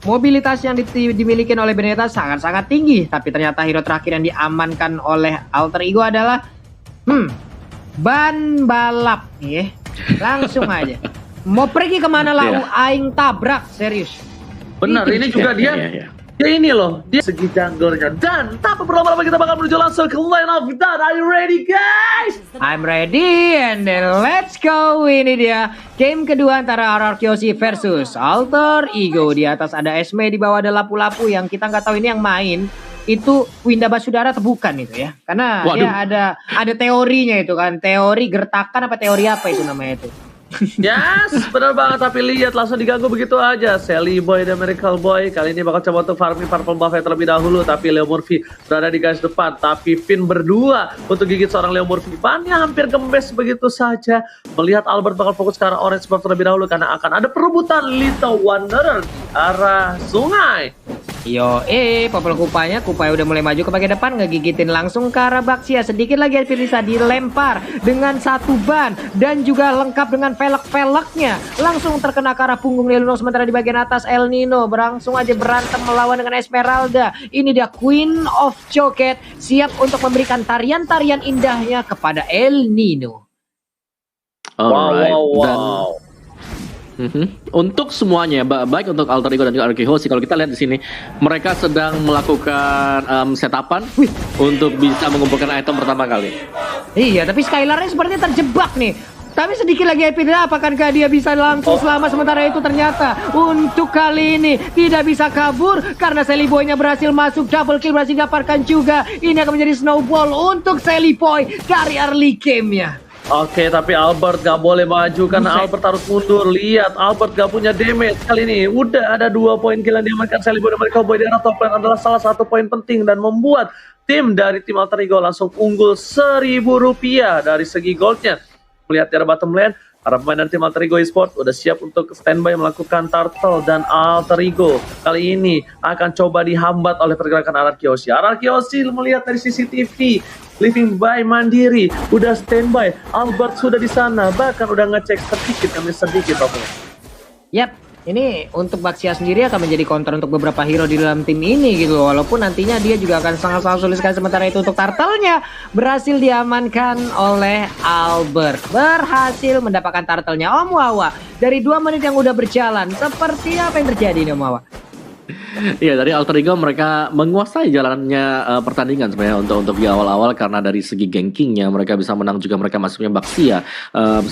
Mobilitas yang dimiliki oleh Benedetta sangat-sangat tinggi, tapi ternyata hero terakhir yang diamankan oleh Alter Ego adalah ban balap ya. Langsung aja. Mau pergi kemana lau aing tabrak, serius. Benar, ini juga dia. Ya ini loh, dia segi jungle-nya. Dan tanpa berlama-lama kita bakal menuju langsung ke line of that. Are you ready guys? I'm ready and then let's go. Ini dia game kedua antara RRQC versus Alter Ego. Di atas ada Esme, di bawah ada Lapu-Lapu yang kita nggak tahu ini yang main itu Winda Basudara atau bukan itu ya. Karena ya ada teorinya itu kan. Teori gertakan apa teori apa itu namanya itu. Yes, benar banget, tapi lihat langsung diganggu begitu aja. Sally Boy dan Miracle Boy kali ini bakal coba untuk farming Purple Buffet terlebih dahulu, tapi Leo Murphy berada di garis depan, tapi Finn berdua untuk gigit seorang Leo Murphy. Bannya hampir gembes begitu saja. Melihat Albert bakal fokus ke arah Orange Sport terlebih dahulu karena akan ada perebutan Little Wanderer di arah sungai. Yo, Popol Kupai udah mulai maju ke bagian depan, ngegigitin langsung ke arah Baxia. Sedikit lagi Elvirisa dilempar dengan satu ban dan juga lengkap dengan velg-velgnya. Langsung terkena ke arah punggung Leluno, sementara di bagian atas El Nino berlangsung aja berantem melawan dengan Esmeralda. Ini dia Queen of Joket siap untuk memberikan tarian-tarian indahnya kepada El Nino. Wow. Untuk semuanya, baik untuk Alter Ego dan juga RRQ Hoshi, kalau kita lihat di sini mereka sedang melakukan setapan untuk bisa mengumpulkan item pertama kali. Iya, tapi Skylarnya sepertinya terjebak nih. Tapi sedikit lagi Epidra, apakah dia bisa langsung selamat? Sementara itu ternyata untuk kali ini tidak bisa kabur karena Sally Boy-nya berhasil masuk, double kill berhasil didapatkan juga. Ini akan menjadi snowball untuk Sally Boy dari early game-nya. Oke, tapi Albert gak boleh maju karena Albert harus mundur. Lihat, Albert gak punya damage kali ini. Udah ada 2 poin kill yang diamankan Sally Boy dan Miracle Boy di arah top lane adalah salah satu poin penting dan membuat tim dari tim Alter Ego langsung unggul Rp1.000 dari segi goldnya. Melihat di arah bottom lane, para pemain dari tim Alter Ego Esports udah siap untuk standby melakukan turtle, dan Alter Ego kali ini akan coba dihambat oleh pergerakan RRQ. RRQ melihat dari CCTV, living by mandiri, udah standby. Albert sudah di sana, bahkan udah ngecek sedikit demi sedikit, Yap, ini untuk Baxia sendiri akan menjadi counter untuk beberapa hero di dalam tim ini gitu. Walaupun nantinya dia juga akan sangat-sangat sulit sekali. Sementara itu untuk turtle-nya berhasil diamankan oleh Albert. Berhasil mendapatkan turtle-nya. Om Wawa, dari 2 menit yang udah berjalan, seperti apa yang terjadi nih Om Wawa? Iya, dari Alter Ego mereka menguasai jalannya pertandingan sebenarnya untuk di awal-awal, karena dari segi gankingnya mereka bisa menang juga. Mereka masuknya Baxia,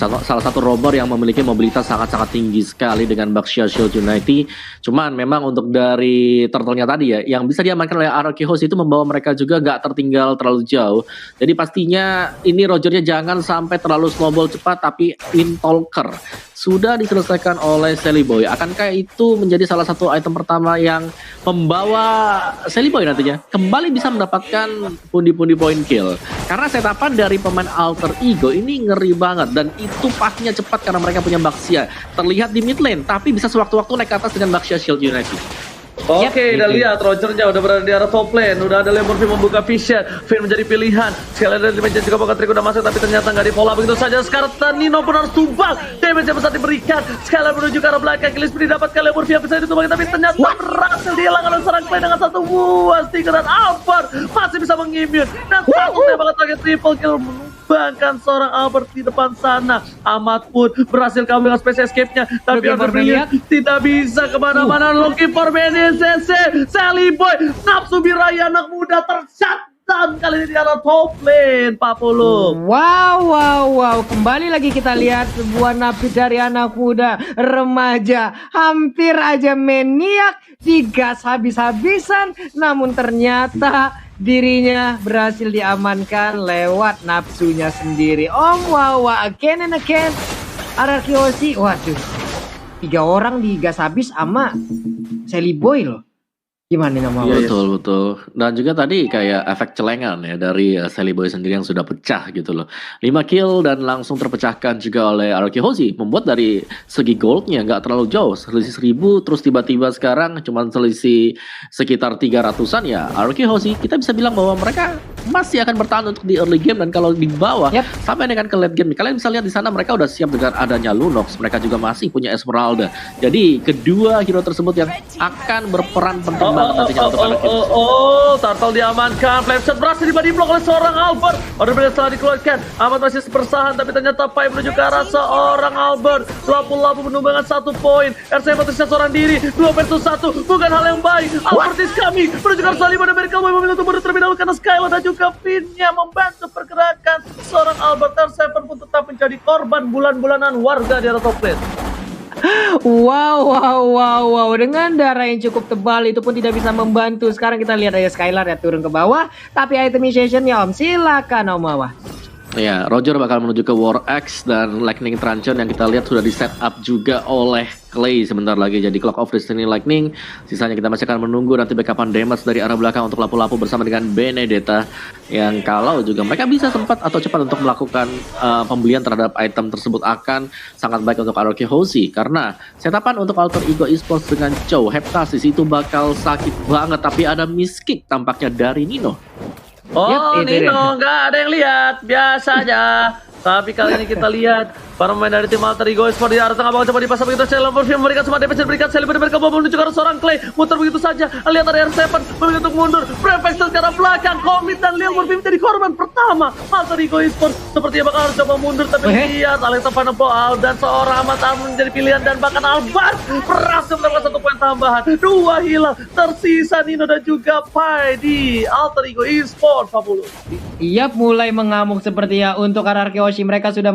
salah satu rover yang memiliki mobilitas sangat-sangat tinggi sekali dengan Baxia Shield Unity. Cuman memang untuk dari turtle-nya tadi ya, yang bisa diamankan oleh RRQ Host itu membawa mereka juga gak tertinggal terlalu jauh. Jadi pastinya ini Rogernya jangan sampai terlalu snowball cepat, tapi Windtalker sudah diselesaikan oleh Sally Boy. Akankah itu menjadi salah satu item pertama yang membawa Sally Boy nantinya kembali bisa mendapatkan pundi-pundi poin kill? Karena setapan dari pemain Alter Ego ini ngeri banget, dan itu pastinya cepat karena mereka punya Baxia. Terlihat di mid lane, tapi bisa sewaktu-waktu naik ke atas dengan Baxia Shield Unity. Oke, udah lihat Rogernya udah berada di arah top lane. Udah ada Leo Murphy membuka vision. Finn menjadi pilihan. Sekali dari damage juga bakal Trick udah masuk, tapi ternyata nggak di follow begitu saja. Sekarang Nino pun harus tumbang. Damage yang besar diberikan. Sekali menuju ke arah belakang. Killis didapatkan Leo Murphy yang bisa ditumbang, tapi ternyata berhasil dihilangkan oleh serang play dengan satu buah stinger, dan Albert masih bisa mengimmune. Dan satu tembakan terakhir triple kill bahkan seorang Albert di depan sana. Ahmad pun berhasil kabur dengan space escape-nya, tapi Albert tidak bisa kemana-mana. Looking for BNCC, Sally Boy, nafsu biraya anak muda tershutdown kali ini di arah top lane, Pak Pulu. Wow. Kembali lagi kita lihat sebuah nafsu dari anak muda, remaja, hampir aja maniak, digas habis-habisan, namun ternyata dirinya berhasil diamankan lewat nafsunya sendiri. Om Wawa again and again. RRQ Hoshi, waduh, 3 orang digas habis sama Sally Boy loh. Gimana nih Nomawa? Iya, Betul, betul. Dan juga tadi kayak efek celengan ya dari Sally Boy sendiri yang sudah pecah gitu loh. 5 kill dan langsung terpecahkan juga oleh Aroki Hoshi. Membuat dari segi goldnya nggak terlalu jauh. Selisih 1000 terus tiba-tiba sekarang cuma selisih sekitar 300-an ya. Aroki Hoshi kita bisa bilang bahwa mereka masih akan bertahan untuk di early game dan kalau di bawah Yap. sampai dengan ke late game. Kalian bisa lihat di sana mereka udah siap dengan adanya Lunox. Mereka juga masih punya Esmeralda. Jadi kedua hero tersebut yang akan berperan penting banget nantinya untuk anak kita. Turtle diamankan. Flame shot berhasil dibody block oleh seorang Albert. Order berhasil setelah dikeluarkan. Ahmad masih bersahan, tapi ternyata Pai menuju ke arah seorang Albert. Lapu-lapu menumbangkan 1 poin. RC tersisa seorang diri. 2 versus 1. Bukan hal yang baik. Albert is coming. Menuju ke arah Salima dan Miracle Boy memilih untuk mundur terlebih dahulu karena Skylar dan juga Finn-nya membantu pergerakan seorang Albert. R7 pun tetap menjadi korban bulan-bulanan warga di arah top lane. Wow. Dengan darah yang cukup tebal itu pun tidak bisa membantu. Sekarang kita lihat aja Skylar ya turun ke bawah. Tapi itemization-nya Om, silakan Om Mawa. Ya, Roger bakal menuju ke War Axe dan Lightning Truncheon yang kita lihat sudah di set up juga oleh Clay sebentar lagi. Jadi Clock of Destiny Lightning. Sisanya kita masih akan menunggu nanti backupan damage dari arah belakang untuk lapu-lapu bersama dengan Benedetta. Yang kalau juga mereka bisa sempat atau cepat untuk melakukan pembelian terhadap item tersebut akan sangat baik untuk Aroki Hoshi. Karena setapan untuk Alter Ego Esports dengan Chow Heptasis itu bakal sakit banget. Tapi ada miskick tampaknya dari Nino. Oh, Yep, itu Nino, nggak ada yang lihat, biasa aja. Tapi kali ini kita lihat para pemain dari tim Alter Ego Esports di arah tengah bawah coba dipasang begitu saja. Lamborghini memberikan semua damage, berikan Sally Boy mereka menuju ke arah seorang Clay, muter begitu saja. Lihat ada R7 memilih untuk mundur, Prefect ke arah belakang, Komit dan Lamborghini menjadi korban pertama. Alter Ego Esports sepertinya bakal harus coba mundur, tapi lihat Alexa Vanderpool dan seorang Ahmad menjadi pilihan dan bahkan Albar berhasil mendapatkan 1 poin tambahan. 2 hilang, tersisa Nino dan juga Pai di Alter Ego Esports 40. Iya, mulai mengamuk seperti ya untuk Aroki Hoshi. Mereka sudah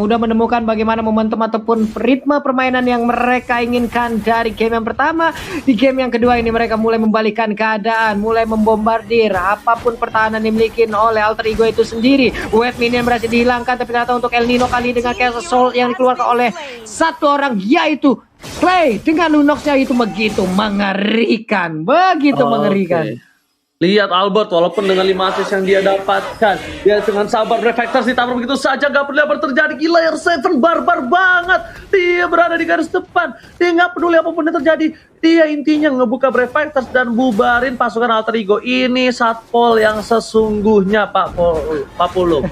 udah menemukan bagaimana momentum ataupun ritme permainan yang mereka inginkan dari game yang pertama. Di game yang kedua ini mereka mulai membalikkan keadaan, mulai membombardir apapun pertahanan yang dimiliki oleh Alter Ego itu sendiri. Wave minion berhasil dihilangkan, tapi ternyata untuk El Nino kali dengan Chaos Assault yang dikeluarkan oleh satu orang yaitu Clay dengan Lunox-nya itu begitu mengerikan, mengerikan. Lihat Albert, walaupun dengan 5 assist yang dia dapatkan, dia dengan sabar reflectors ditabrak begitu saja, gak peduli apa terjadi. Gila, R7 barbar banget. Dia berada di garis depan, dia gak peduli apapun yang terjadi. Dia intinya ngebuka reflectors dan bubarin pasukan Alter Ego. Ini satpol yang sesungguhnya Pak Pulung.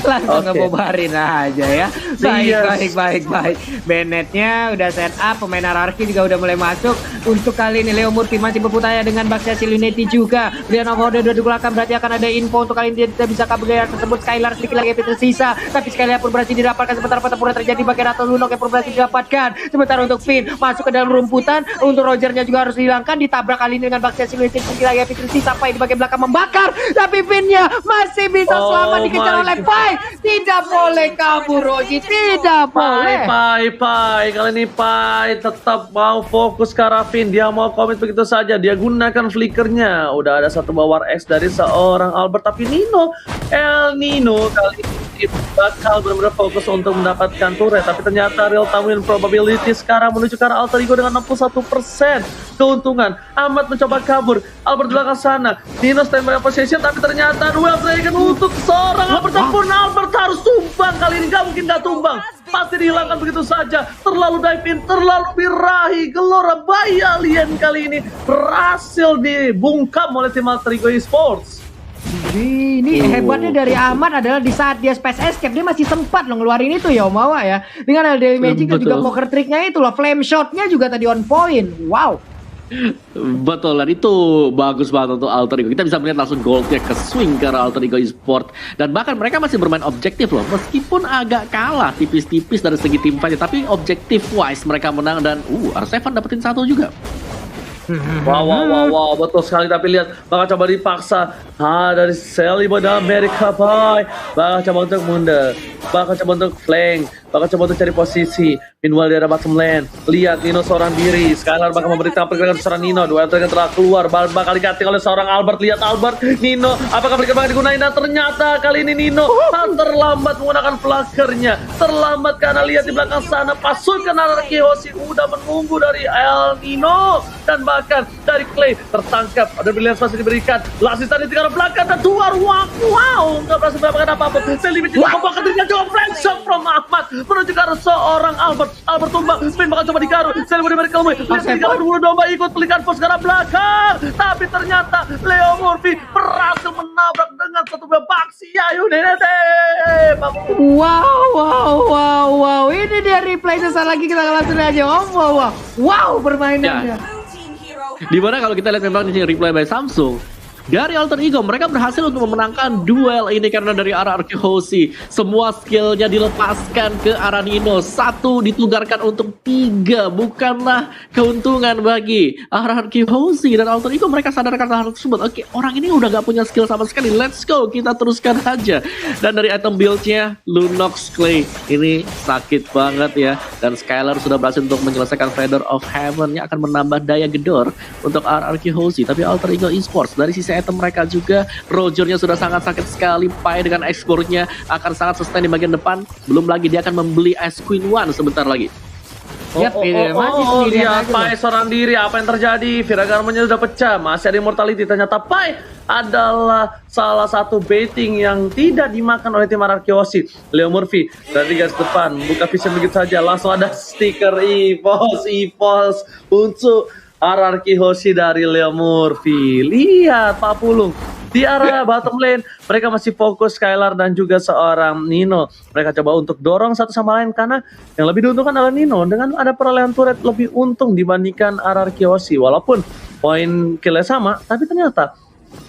Langsung ngebobarin aja ya. Baik. Bennett-nya udah set up, pemain Ararki juga udah mulai masuk. Untuk kali ini Leo Murphy masih berputaya dengan Baxia Siluneti juga. Lihat Nova udah digunakan, berarti akan ada info untuk kali ini dia bisa kabur dari tersebut. Skylar sedikit lagi tersisa, tapi Skylar pun berhasil didapatkan. Sementara pertempuran terjadi bagian atas Lunok yang pun berhasil didapatkan. Sementara untuk Finn masuk ke dalam rumputan. Untuk Rogernya juga harus dihilangkan, ditabrak kali ini dengan Baxia Siluneti sedikit lagi tersisa. Sampai di bagian belakang membakar, tapi Finn-nya masih bisa selamat dikejar oleh Pai. Tidak boleh kabur Roji, tidak boleh. Pai. Kali ini Pai tetap mau fokus ke arah Finn. Dia mau komit begitu saja. Dia gunakan flickernya. Udah ada satu War X dari seorang Albert. Tapi El Nino kali ini bakal benar-benar fokus untuk mendapatkan turret. Tapi ternyata real time win probability sekarang menuju ke arah Alter Ego dengan 61% keuntungan. Ahmad mencoba kabur. Albert di belakang sana. Nino standby position, tapi ternyata duel Dragon untuk seorang Albert. Pun Albert harus tumbang kali ini. Gak mungkin gak tumbang. Pasti dihilangkan begitu saja. Terlalu dive in, terlalu birahi. Gelora bayi alien kali ini berhasil dibungkam oleh tim Alter Ego Esports. Ini hebatnya dari Ahmad adalah di saat dia space escape, dia masih sempat loh ngeluarin itu ya Omawa ya. Dengan Daily Magic dan juga poker tricknya itu loh. Flame shotnya juga tadi on point. Wow. Betul, dan itu bagus banget untuk Alter Ego. Kita bisa melihat langsung goldnya ke swing ke arah Alter Ego Esports. Dan bahkan mereka masih bermain objektif loh. Meskipun agak kalah tipis-tipis dari segi tim fight, tapi objektif wise mereka menang. Dan R7 dapetin 1 juga. Wow, betul sekali. Tapi lihat, bakal coba dipaksa dari Sally Boy dan America Boy. Bakal coba untuk mundur. bakal coba untuk flank, bakal coba untuk cari posisi. Meanwhile di arah bottom lane, lihat Nino seorang diri. Skylar bakal memberikan pergerakan seorang Nino. Dua yang telah keluar, bakal diganti oleh seorang Albert. Lihat Albert, Nino, apakah mereka bakal digunain? Dan ternyata kali ini Nino terlambat menggunakan flakernya. Terlambat karena lihat di belakang sana pasukan Anarchy Hoshi udah menunggu dari El Nino. Dan bahkan dari Clay tertangkap. Ada pilihan masih diberikan. Lasis tadi tinggal belakang dan keluar. Wow, nggak berhasil mendapatkan apa-apa. Selimi juga membawa ketinggian coba flank shot from Ahmad menuju ke arah seorang Albert. Albert tumbang, Spin bakal coba digaruh. Selimi diberi kelmui. Lihat tinggal dulu domba ikut pelikan pos ke arah belakang. Tapi ternyata Leo Murphy berhasil menabrak dengan satu buah Baxia Unity. Wow. Ini dia replay sesaat lagi kita langsung aja. Wow, permainannya. Dimana kalau kita lihat memang di sini replay by Samsung dari Alter Ego, mereka berhasil untuk memenangkan duel ini karena dari arah Anarchy Hoshi semua skillnya dilepaskan ke arah Nino. 1 ditugarkan untuk 3, bukanlah keuntungan bagi Anarchy Hoshi dan Alter Ego. Mereka sadarkan hal tersebut. Oke, orang ini udah gak punya skill sama sekali, let's go, kita teruskan aja. Dan dari item build-nya Lunox Clay ini sakit banget ya. Dan Skylar sudah berhasil untuk menyelesaikan Feather of Heaven yang akan menambah daya gedor untuk Anarchy Hoshi. Tapi Alter Ego Esports dari sisi item mereka juga, Rogernya sudah sangat sakit sekali. Pai dengan exportnya akan sangat sustain di bagian depan. Belum lagi dia akan membeli Ice Queen 1 sebentar lagi. Lihat Pai seorang diri, apa yang terjadi? Viragarmanya sudah pecah, masih ada immortality. Ternyata Pai adalah salah satu baiting yang tidak dimakan oleh tim Anarchy Hoshi. Leo Murphy dari garis depan, buka vision begitu saja, langsung ada stiker EVOS untuk Anarchy Hoshi dari Leo Murphy. Lihat Pak Pulung di arah bottom lane, mereka masih fokus Skylar dan juga seorang Nino. Mereka coba untuk dorong satu sama lain karena yang lebih diuntungkan adalah Nino dengan ada perolehan turret lebih untung dibandingkan Anarchy Hoshi. Walaupun poin killnya sama, tapi ternyata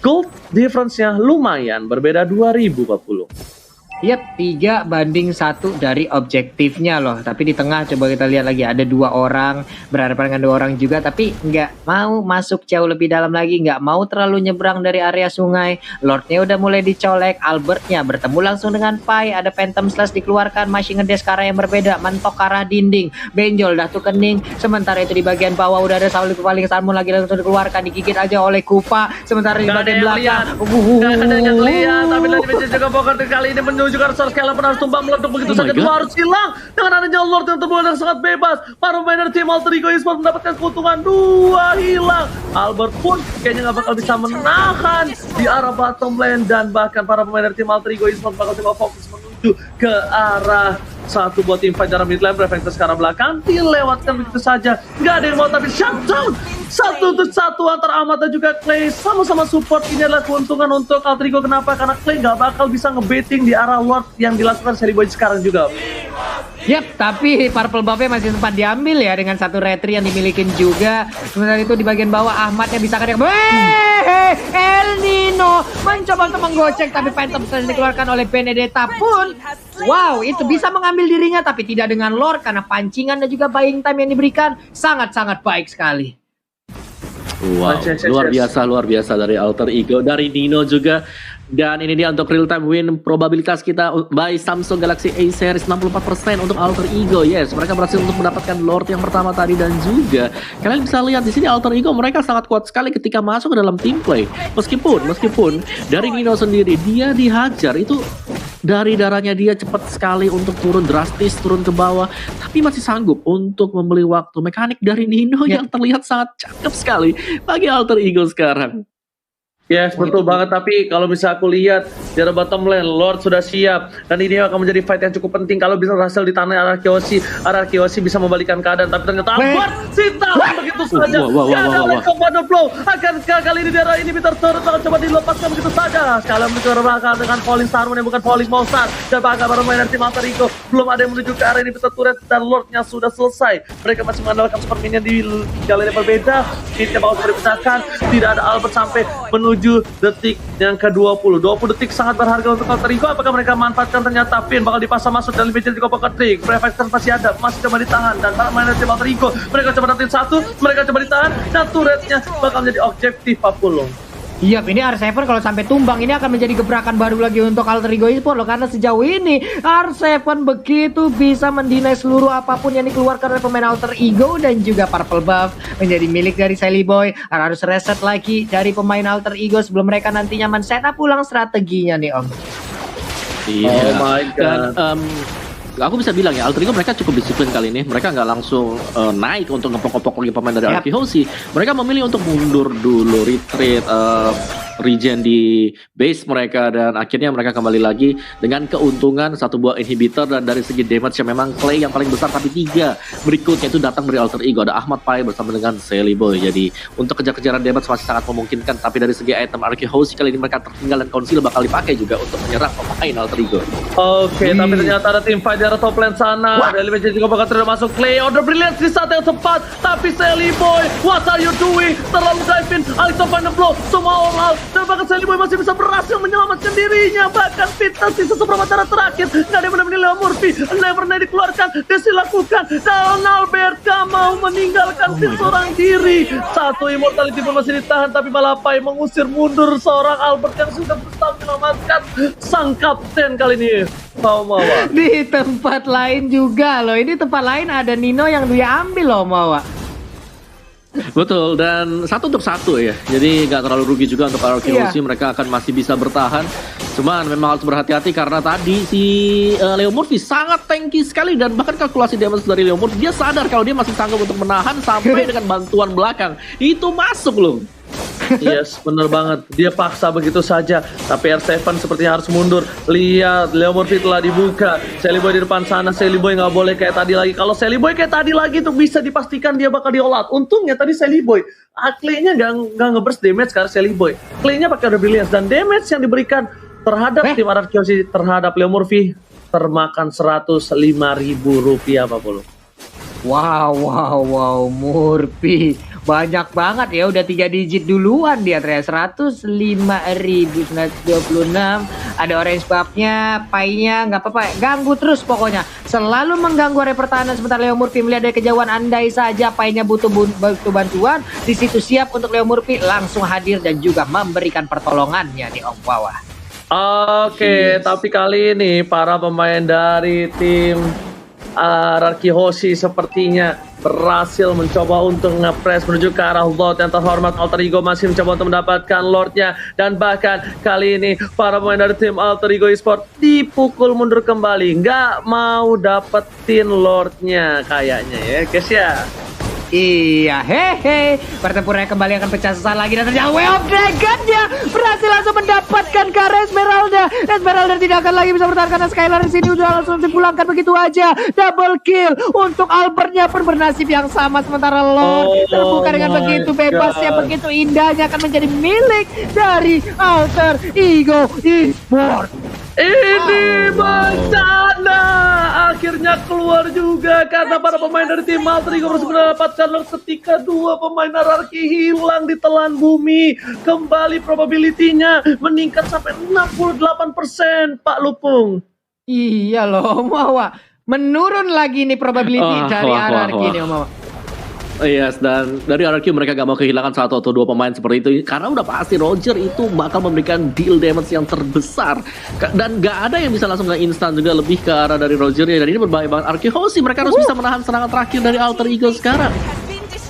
gold difference-nya lumayan berbeda 2000 Pak Pulung. Yap, 3-1 dari objektifnya loh. Tapi di tengah coba kita lihat lagi, ada 2 orang, berhadapan dengan 2 orang juga, tapi nggak mau masuk jauh lebih dalam lagi, nggak mau terlalu nyebrang dari area sungai. Lordnya udah mulai dicolek, Albertnya bertemu langsung dengan Pai, ada Phantom Slash dikeluarkan, masih ngedes ke arah yang berbeda, mentok ke arah dinding, benjol dah tuh kening. Sementara itu di bagian bawah udah ada Sauli paling Salmon lagi langsung dikeluarkan, digigit aja oleh Kupa. Sementara di bagian belakang, ada yang lihat, tapi lagi juga poker kali ini menuju ke arah Skylar pun harus tumbang meleduk begitu saja. Dua harus hilang dengan adanya Lord yang terbuat yang sangat bebas. Para pemain tim Alter Ego Esports mendapatkan keuntungan 2 hilang. Albert pun kayaknya nggak bakal bisa menahan di arah bottom lane dan bahkan para pemain tim Alter Ego Esports bakal coba fokus menuju ke arah satu buat tim fight dalam mid lane. Reflector ke arah belakang dilewatkan begitu saja, nggak ada yang mau, tapi shutdown 1-1 antara Ahmad dan juga Clay, sama-sama support. Ini adalah keuntungan untuk Alter Ego. Kenapa? Karena Clay nggak bakal bisa ngebaiting di arah Lord yang dilakukan Seri Boy sekarang juga. Yap, tapi purple buff-nya masih sempat diambil ya dengan satu retri yang dimiliki juga. Sementara itu di bagian bawah Ahmadnya bisa kadang El Nino mencoba untuk menggocek, tapi Phantom Slash dikeluarkan oleh Benedetta pun. Wow, itu bisa mengambil dirinya, tapi tidak dengan Lord karena pancingan dan juga buying time yang diberikan sangat-sangat baik sekali. Wow, luar biasa dari Alter Ego, dari Nino juga. Dan ini dia untuk real time win probabilitas kita by Samsung Galaxy A series 64% untuk Alter Ego. Yes, mereka berhasil untuk mendapatkan Lord yang pertama tadi, dan juga kalian bisa lihat di sini Alter Ego mereka sangat kuat sekali ketika masuk ke dalam team play. Meskipun dari Nino sendiri dia dihajar, itu dari darahnya dia cepat sekali untuk turun drastis, turun ke bawah, tapi masih sanggup untuk membeli waktu. Mekanik dari Nino yang terlihat sangat cakep sekali bagi Alter Ego sekarang. Yes, betul banget. Tapi kalau bisa aku lihat di arah bottom lane, Lord sudah siap, dan ini akan menjadi fight yang cukup penting. Kalau bisa berhasil di tanah Anarchy Hoshi bisa membalikan keadaan, tapi ternyata Albert Sinta begitu saja. Ada combo blow. Akankah kali ini di arah ini Peter Turret akan coba dilepaskan begitu saja? Sekali menuju ke belakang dengan Falling Starman yang bukan Falling Monster. Dan bahkan para pemain tim Alter Ego belum ada yang menuju ke arah ini Peter Turret, dan Lordnya sudah selesai. Mereka masih mengandalkan super minion di jalan yang berbeda. Hitnya bakal dipisahkan. Tidak ada Albert sampai menuju detik yang ke-20. 20 detik sangat berharga untuk Alter Ego. Apakah mereka manfaatkan? Ternyata Finn bakal dipasang masuk dan lebih juga poker trick. Prefector masih ada, masih coba ditahan, dan para main tim Alter Ego mereka coba dapetin 1, mereka coba ditahan, dan turretnya bakal menjadi objektif Papulung. Iya, ini R7 kalau sampai tumbang ini akan menjadi gebrakan baru lagi untuk Alter Ego Esports loh, karena sejauh ini R7 begitu bisa mendinai seluruh apapun yang dikeluarkan oleh pemain Alter Ego dan juga Purple Buff menjadi milik dari Sally Boy. Harus reset lagi dari pemain Alter Ego sebelum mereka nantinya men-setup ulang strateginya nih Om. Iya. Oh my God. Dan aku bisa bilang ya, Alter Ego mereka cukup disiplin kali ini. Mereka nggak langsung naik untuk ngepok-ngepok lagi pemain dari Arkihosi. Mereka memilih untuk mundur dulu, retreat, regen di base mereka, dan akhirnya mereka kembali lagi dengan keuntungan satu buah inhibitor. Dan dari segi damage yang memang Clay yang paling besar, tapi 3 berikutnya itu datang dari Alter Ego. Ada Ahmad Pai bersama dengan Sally Boy. Jadi untuk kejar-kejaran damage masih sangat memungkinkan. Tapi dari segi item Arkihosi kali ini mereka tertinggal, dan Council bakal dipakai juga untuk menyerang pemain Alter Ego. Oke, tapi ternyata ada tim fight di arah top lane sana. Dari Legend juga bakal terus masuk Clay. Order Brilliance di saat yang tepat. Tapi Sally Boy, what are you doing? Terlalu dive in. Alex of Final Blow. Semua all out. Dan bahkan Sally Boy masih bisa berhasil menyelamatkan dirinya. Bahkan Vita sisa seperempat darah terakhir. Nggak ada benar-benar Leo Murphy. Never Night dikeluarkan. Desi lakukan. Dan Albert mau meninggalkan seorang diri. Satu immortality pun masih ditahan. Tapi malah Pai mengusir mundur seorang Albert yang sudah berusaha menyelamatkan sang kapten kali ini. Mawa. Di tempat lain juga loh. Ini tempat lain ada Nino yang dia ambil loh Mawa. Betul, dan 1 untuk 1 ya. Jadi nggak terlalu rugi juga untuk Arkihosi. Mereka akan masih bisa bertahan. Cuman memang harus berhati-hati karena tadi si Leo Murphy sangat tanky sekali, dan bahkan kalkulasi damage dari Leo Murphy, dia sadar kalau dia masih sanggup untuk menahan sampai dengan bantuan belakang. Itu masuk loh. Yes, bener banget. Dia paksa begitu saja. Tapi R7 sepertinya harus mundur. Lihat, Leo Murphy telah dibuka. Sally Boy di depan sana. Sally Boy nggak boleh kayak tadi lagi. Kalau Sally Boy kayak tadi lagi tuh bisa dipastikan dia bakal di-all-out. Untungnya tadi Sally Boy Clay-nya nggak nge-burst damage karena Sally Boy. Clay-nya pakai Order Brilliance, dan damage yang diberikan terhadap tim Arkihosi terhadap Leo Murphy termakan Rp105.000 Pak Polo. Wow, Murphy banyak banget ya, udah 3 digit duluan dia ternyata. 105.926. Ada orange buff-nya, Pai-nya nggak apa-apa, ganggu terus pokoknya. Selalu mengganggu area pertahanan. Sebentar Leo Murphy melihat dari kejauhan, andai saja Pai-nya butuh bantuan, di situ siap untuk Leo Murphy langsung hadir dan juga memberikan pertolongannya di Om Wawa. Oke, tapi kali ini para pemain dari tim Arkihosi sepertinya berhasil mencoba untuk nge-press menuju ke arah Lord yang terhormat. Alter Ego masih mencoba untuk mendapatkan Lordnya, dan bahkan kali ini para pemain dari tim Alter Ego Esports dipukul mundur kembali, nggak mau dapetin Lordnya kayaknya ya guys ya. Iya, hehe. Pertempurannya kembali akan pecah sesaat lagi, dan ternyata Way of Dragon-nya berhasil langsung mendapatkan ke arah Esmeralda. Esmeralda tidak akan lagi bisa bertahan karena Skylar di sini udah langsung dipulangkan begitu aja. Double kill untuk Albertnya pun bernasib yang sama, sementara Lord terbuka dengan begitu bebasnya, begitu indahnya akan menjadi milik dari Alter Ego Esports. Ini bencana akhirnya keluar juga karena para pemain dari tim Alter Ego harus mendapatkan Lord ketika 2 pemain Ararki hilang di telan bumi. Kembali probability-nya meningkat sampai 68% Pak Lupung. Iya loh, Mawa. Menurun lagi nih probability dari Ararki nih Mawa. Yes, dan dari RRQ mereka gak mau kehilangan 1 atau 2 pemain seperti itu, karena udah pasti Roger itu bakal memberikan deal damage yang terbesar, dan gak ada yang bisa langsung instan juga lebih ke arah dari Roger ya. Dan ini berbahaya banget Arkihosi, mereka harus bisa menahan serangan terakhir dari Alter Ego sekarang.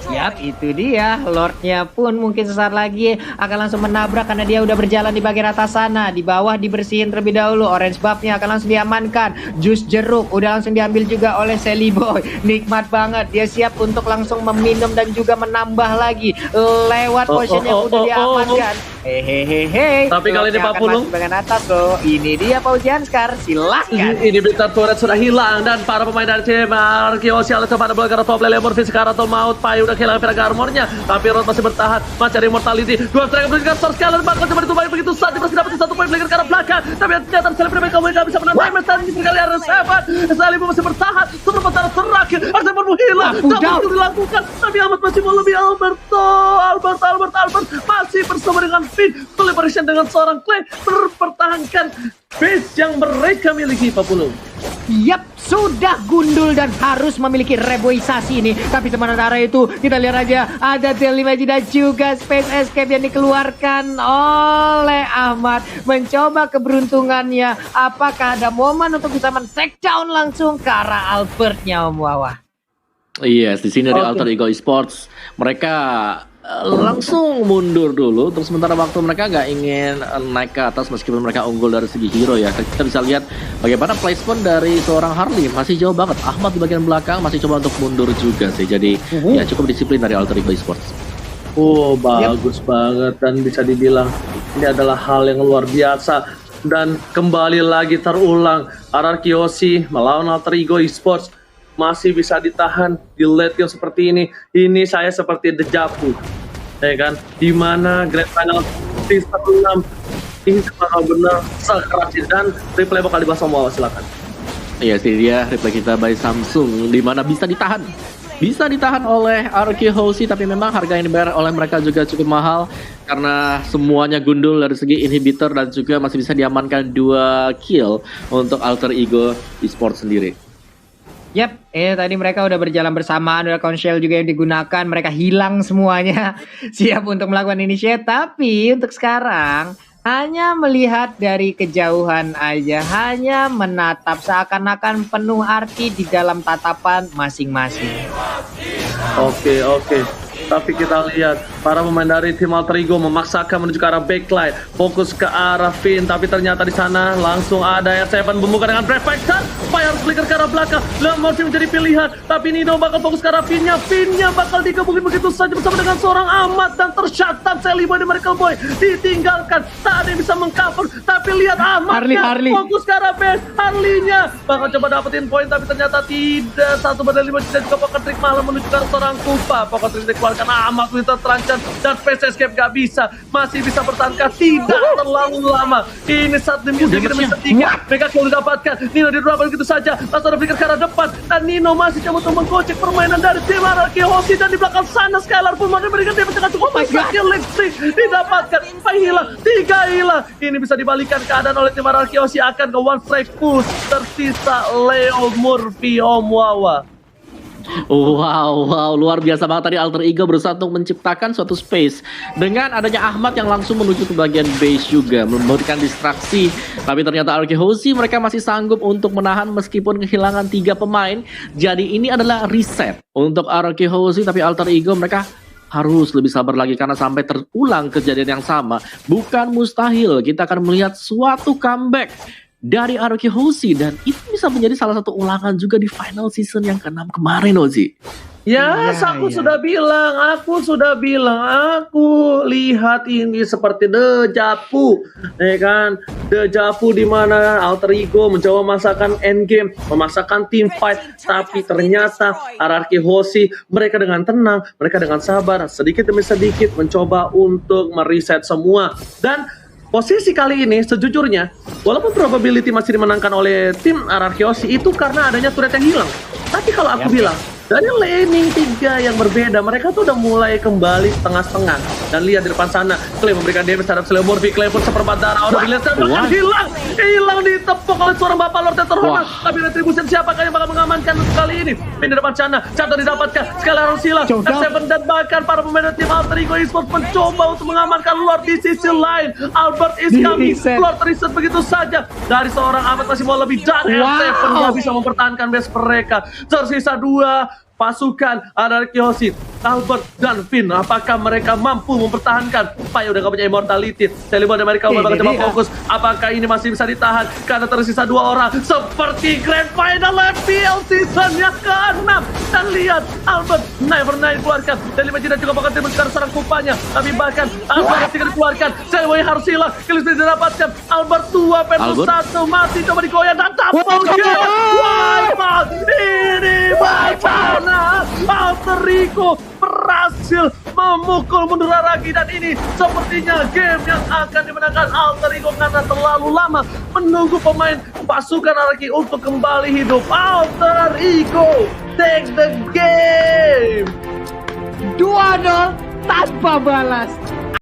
Yap, itu dia. Lordnya pun mungkin sesaat lagi akan langsung menabrak karena dia udah berjalan di bagian atas sana. Di bawah dibersihin terlebih dahulu. Orange buff-nya akan langsung diamankan. Jus jeruk udah langsung diambil juga oleh Sally Boy. Nikmat banget. Dia siap untuk langsung meminum dan juga menambah lagi lewat potion yang udah diamankan. Hehehe. Tapi kali ini Pak Pulung bagian atas loh. Ini dia Paujian Scar. Silahkan. Ini Bintang turret sudah hilang, dan para pemain dari tim Arkihosi Alex pada bola karena top lane Murphy sekarang atau maut. Pai udah kehilangan Piraga armornya, tapi Rod masih bertahan, mencari immortality. 2 striker berikan Star Scalar bakal coba ditumpahin begitu saja, masih dapat 1 poin belikan ke arah belakang. Tapi ternyata Sally Boy kamu nggak bisa menang damage, dan ini sekali ada Seven. Sally Boy masih bertahan, seperempat darah terakhir. Arseven mau hilang, tak perlu dilakukan. Tapi Ahmad masih mau lebih. Albert masih bersama dengan Finn. Collaboration dengan seorang Clay mempertahankan base yang mereka miliki Pak Pulung. Yap, sudah gundul dan harus memiliki reboisasi ini. Tapi sementara itu kita lihat aja ada Delimaji dan juga Space Escape yang dikeluarkan oleh Ahmad. Mencoba keberuntungannya. Apakah ada momen untuk bisa men-take down langsung ke arah Albertnya Om Wawa? Yes, di sini dari Alter Ego Esports mereka langsung mundur dulu untuk sementara waktu. Mereka nggak ingin naik ke atas meskipun mereka unggul dari segi hero ya. Kita bisa lihat bagaimana placement dari seorang Harley masih jauh banget. Ahmad di bagian belakang masih coba untuk mundur juga sih. Jadi ya cukup disiplin dari Alter Ego Esports. Oh, bagus banget, dan bisa dibilang ini adalah hal yang luar biasa. Dan kembali lagi terulang, RRQ Aussie melawan Alter Ego Esports masih bisa ditahan di late game seperti ini. Ini saya seperti dejavu, ya kan? Dimana Grand Final season 6 ini bakal benar sekeras ini, dan replay bakal dibahas sama silakan. Iya sih, dia replay kita by Samsung dimana bisa ditahan oleh RRQ Aussie, tapi memang harga yang dibayar oleh mereka juga cukup mahal karena semuanya gundul dari segi inhibitor dan juga masih bisa diamankan 2 kill untuk Alter Ego Esports sendiri. Yap, tadi mereka udah berjalan bersamaan, udah konshell juga yang digunakan, mereka hilang semuanya, siap untuk melakukan initiate. Tapi untuk sekarang hanya melihat dari kejauhan aja, hanya menatap seakan-akan penuh arti di dalam tatapan masing-masing. Oke. Tapi kita lihat para pemain dari tim Alter Ego memaksakan menuju ke arah backline, fokus ke arah Finn, tapi ternyata di sana langsung ada R7 membuka dengan Brave Fighter. Fire flicker ke arah belakang, Lemorphy menjadi pilihan, tapi Nino bakal fokus ke arah Finn-nya bakal dikebukin begitu saja bersama dengan seorang Ahmad, dan tercatat Sally Boy dan Miracle Boy ditinggalkan, tak ada yang bisa mengcover. Tapi lihat Ahmad Harley. fokus ke arah base, Harley-nya bakal coba dapetin poin, tapi ternyata tidak. 1 bandar 5 tidak juga Pocket Trick malah menuju ke arah seorang Kupa. Pocket Trick dikeluarkan, Ahmad Winter terancam, dan Space Escape gak bisa, masih bisa bertahankan, tidak terlalu lama. Ini saat demi tiga, mereka kalau didapatkan, Nino didorong begitu saja, langsung ada flicker ke arah depan, dan Nino masih coba untuk menggocek permainan dari tim RRQ Aussie, dan di belakang sana Skylar pun mau memberikan dia dengan cukup besar kill listrik didapatkan. 4 hilang, 3 hilang, ini bisa dibalikan keadaan oleh tim RRQ Aussie, akan ke one strike push, tersisa Leo Murphy Om Wawa. Wow, luar biasa banget tadi Alter Ego berusaha untuk menciptakan suatu space dengan adanya Ahmad yang langsung menuju ke bagian base juga, memberikan distraksi. Tapi ternyata RRQ Aussie mereka masih sanggup untuk menahan meskipun kehilangan 3 pemain. Jadi ini adalah reset untuk RRQ Aussie, tapi Alter Ego mereka harus lebih sabar lagi karena sampai terulang kejadian yang sama bukan mustahil. Kita akan melihat suatu comeback dari RRQ Aussie, dan itu bisa menjadi salah satu ulangan juga di final season yang ke-6 kemarin, Ozi. Aku sudah bilang, aku lihat ini seperti dejavu, ya kan? Dejavu di mana Alter Ego mencoba memaksakan endgame, memaksakan team fight, tapi ternyata RRQ Aussie mereka dengan tenang, mereka dengan sabar, sedikit demi sedikit mencoba untuk mereset semua. Dan posisi kali ini sejujurnya, walaupun probability masih dimenangkan oleh tim RRQ Aussie itu karena adanya turret yang hilang. Tapi kalau aku bilang, dari laning 3 yang berbeda, mereka tuh udah mulai kembali setengah-setengah. Dan lihat di depan sana, Clay memberikan damage terhadap Slemorphy. Clay pun seperempat darah, udah dilihat bahkan hilang ditepuk oleh seorang Bapak Lord yang terhormat. Tapi Retribution siapakah yang bakal mengamankan kali ini? Di depan sana, Cato didapatkan, Skylar hilang, Seven, dan bahkan para pemain tim Alter Ego Esports mencoba untuk mengamankan Lord. Di sisi lain, Albert is coming, Lord reset begitu saja. Dari seorang Ahmad masih mau lebih, dan Seven nggak bisa mempertahankan base mereka. Tersisa 2 pasukan RRQ Aussie, Albert dan Finn. Apakah mereka mampu mempertahankan? Pai udah gak punya immortality. Celeborn dan mereka bakal coba fokus. Apakah ini masih bisa ditahan? Karena tersisa 2 orang. Seperti Grand Final FPL season yang ke-6. Dan lihat Albert Never Night keluarkan. Dan 5 tidak juga bakal mencari serang kupanya. Tapi bahkan Albert tidak dikeluarkan. Celeborn harus hilang. Kill tidak didapatkan. Albert 2 versus 1 mati, coba digoyang dan double kill. Wipeout. Ini wipeout. Alter Ego berhasil memukul mundur lagi, dan ini sepertinya game yang akan dimenangkan Alter Ego karena terlalu lama menunggu pemain pasukan RRQ untuk kembali hidup. Alter Ego take the game. 2-0 tanpa balas.